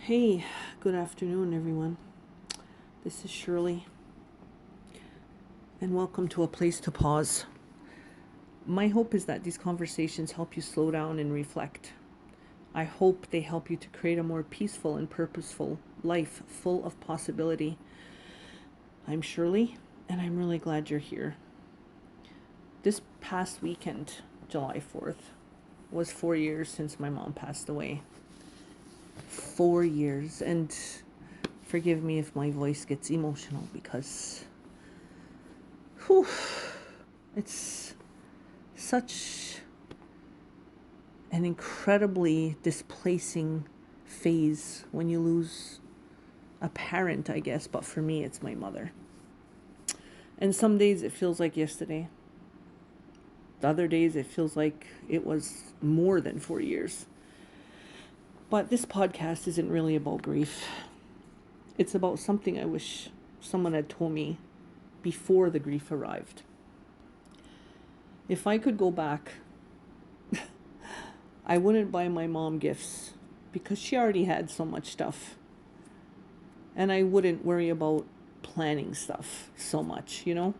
Hey, good afternoon, everyone. This is Shirley, and welcome to A Place to Pause. My hope is that these conversations help you slow down and reflect. I hope they help you to create a more peaceful and purposeful life full of possibility. I'm Shirley, and I'm really glad you're here. This past weekend, July 4th, was 4 years since my mom passed away. 4 years, and forgive me if my voice gets emotional because whew, it's such an incredibly displacing phase when you lose a parent, I guess, but for me, it's my mother. And some days it feels like yesterday. The other days it feels like it was more than 4 years. But this podcast isn't really about grief. It's about something I wish someone had told me before the grief arrived. If I could go back, I wouldn't buy my mom gifts because she already had so much stuff. And I wouldn't worry about planning stuff so much, And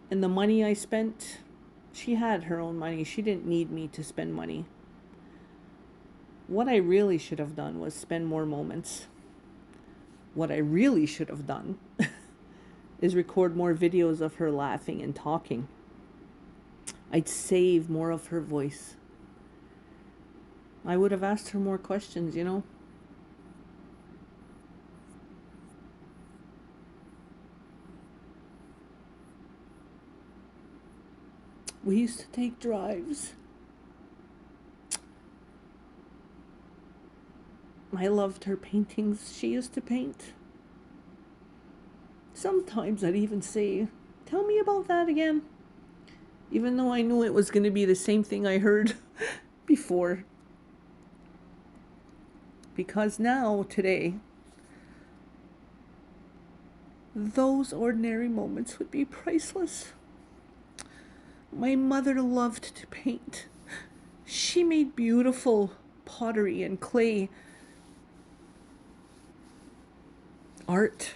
the money I spent, she had her own money. She didn't need me to spend money. What I really should have done was spend more moments. What I really should have done is record more videos of her laughing and talking. I'd save more of her voice. I would have asked her more questions, We used to take drives. I loved her paintings she used to paint. Sometimes I'd even say, "Tell me about that again." Even though I knew it was going to be the same thing I heard before. Because now, today, those ordinary moments would be priceless. My mother loved to paint. She made beautiful pottery and clay art.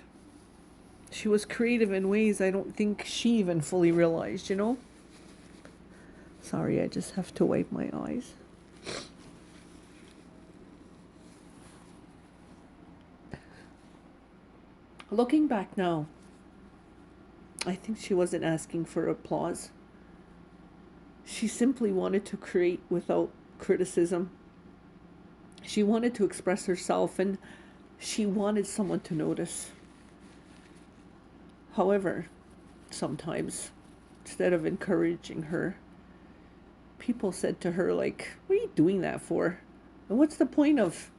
She was creative in ways I don't think she even fully realized, Sorry, I just have to wipe my eyes. Looking back now, I think she wasn't asking for applause. She simply wanted to create without criticism. She wanted to express herself, and she wanted someone to notice. However, sometimes, instead of encouraging her, people said to her, like, "What are you doing that for? And what's the point of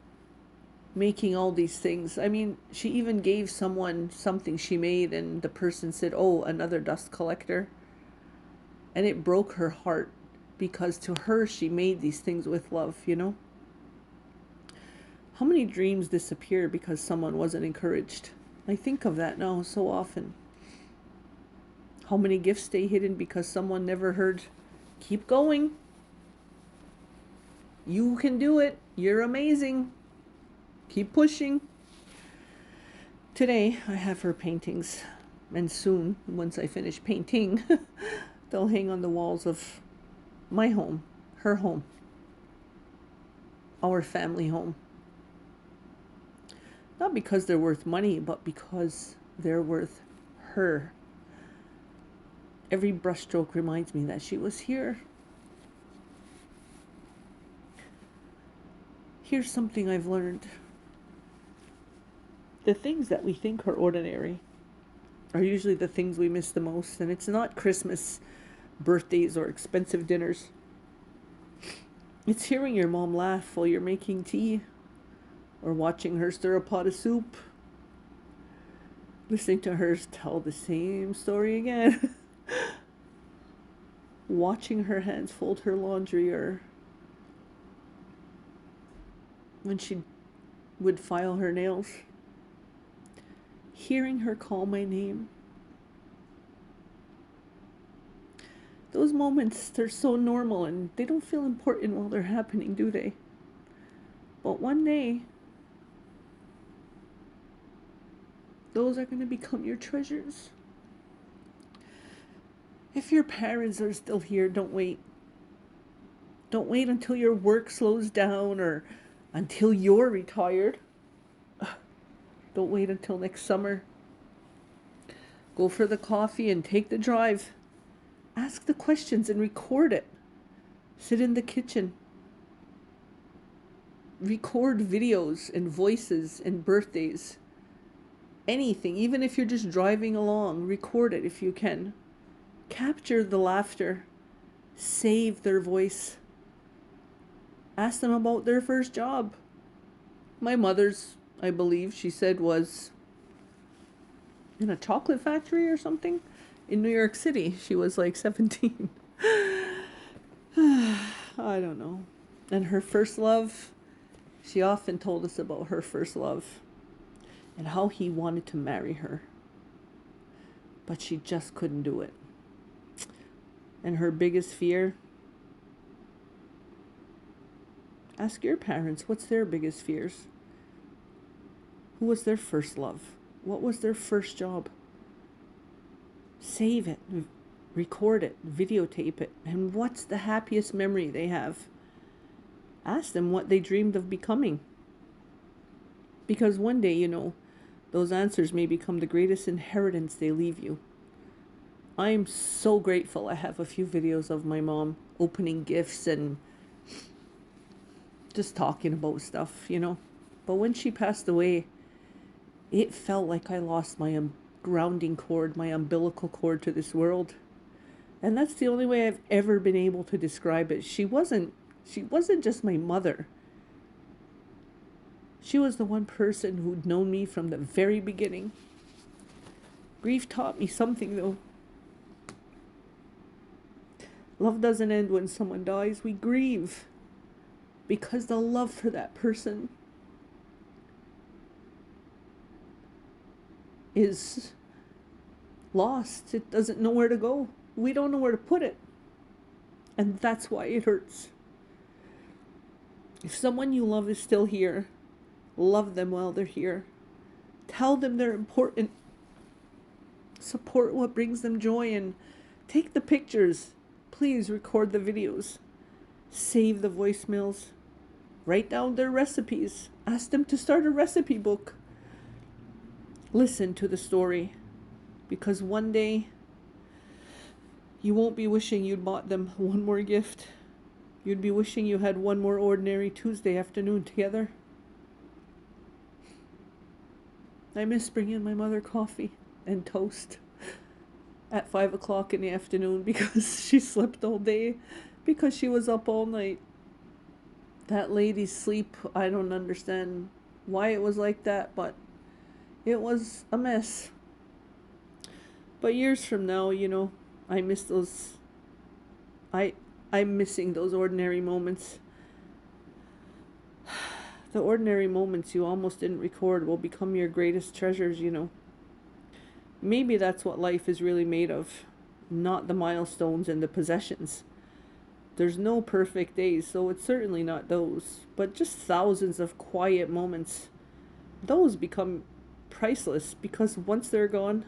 making all these things?" I mean, she even gave someone something she made, and the person said, "Oh, another dust collector." And it broke her heart because to her, she made these things with love, How many dreams disappear because someone wasn't encouraged? I think of that now so often. How many gifts stay hidden because someone never heard, "Keep going. You can do it. You're amazing. Keep pushing." Today, I have her paintings. And soon, once I finish painting, they'll hang on the walls of my home, her home, our family home. Not because they're worth money, but because they're worth her. Every brushstroke reminds me that she was here. Here's something I've learned. The things that we think are ordinary are usually the things we miss the most, and it's not Christmas, birthdays, or expensive dinners. It's hearing your mom laugh while you're making tea, or watching her stir a pot of soup, listening to her tell the same story again, watching her hands fold her laundry, or when she would file her nails, hearing her call my name. Those moments, they're so normal and they don't feel important while they're happening, do they? But one day, Those are going to become your treasures. If your parents are still here, don't wait. Don't wait until your work slows down or until you're retired. Don't wait until next summer. Go for the coffee and take the drive. Ask the questions and record it. Sit in the kitchen. Record videos and voices and birthdays. Anything, even if you're just driving along, record it if you can. Capture the laughter. Save their voice. Ask them about their first job. My mother's, I believe, she said, was in a chocolate factory or something in New York City. She was like 17. I don't know. And her first love, she often told us about her first love and how he wanted to marry her, but she just couldn't do it. And her biggest fear, ask your parents, what's their biggest fears? Who was their first love? What was their first job? Save it, record it, videotape it, and what's the happiest memory they have? Ask them what they dreamed of becoming. Because one day, you know, those answers may become the greatest inheritance they leave you. I'm so grateful I have a few videos of my mom opening gifts and just talking about stuff, you know. But when she passed away, it felt like I lost my grounding cord, my umbilical cord to this world. And that's the only way I've ever been able to describe it. She wasn't just my mother. She was the one person who'd known me from the very beginning. Grief taught me something, though. Love doesn't end when someone dies. We grieve because the love for that person is lost. It doesn't know where to go. We don't know where to put it. And that's why it hurts. If someone you love is still here, love them while they're here. Tell them they're important. Support what brings them joy and take the pictures. Please record the videos. Save the voicemails. Write down their recipes. Ask them to start a recipe book. Listen to the story, because one day you won't be wishing you'd bought them one more gift. You'd be wishing you had one more ordinary Tuesday afternoon together. I miss bringing my mother coffee and toast at 5 o'clock in the afternoon because she slept all day, because she was up all night. That lady's sleep, I don't understand why it was like that, but it was a mess. But years from now, you know, I miss those. I'm missing those ordinary moments. The ordinary moments you almost didn't record will become your greatest treasures, you know. Maybe that's what life is really made of, not the milestones and the possessions. There's no perfect days, so it's certainly not those, but just thousands of quiet moments. Those become priceless because once they're gone,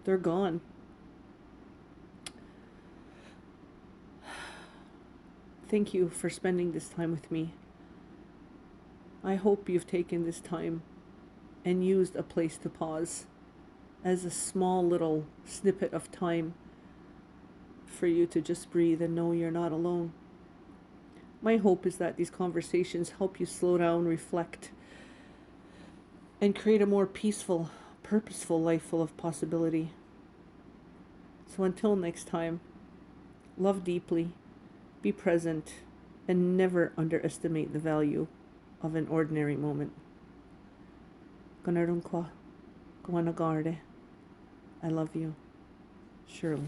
they're gone. Thank you for spending this time with me. I hope you've taken this time and used a place to pause as a small little snippet of time for you to just breathe and know you're not alone. My hope is that these conversations help you slow down, reflect, and create a more peaceful, purposeful life full of possibility. So until next time, love deeply, be present, and never underestimate the value of an ordinary moment. Ganarun kwa, Guanagarde. I love you. Shirley.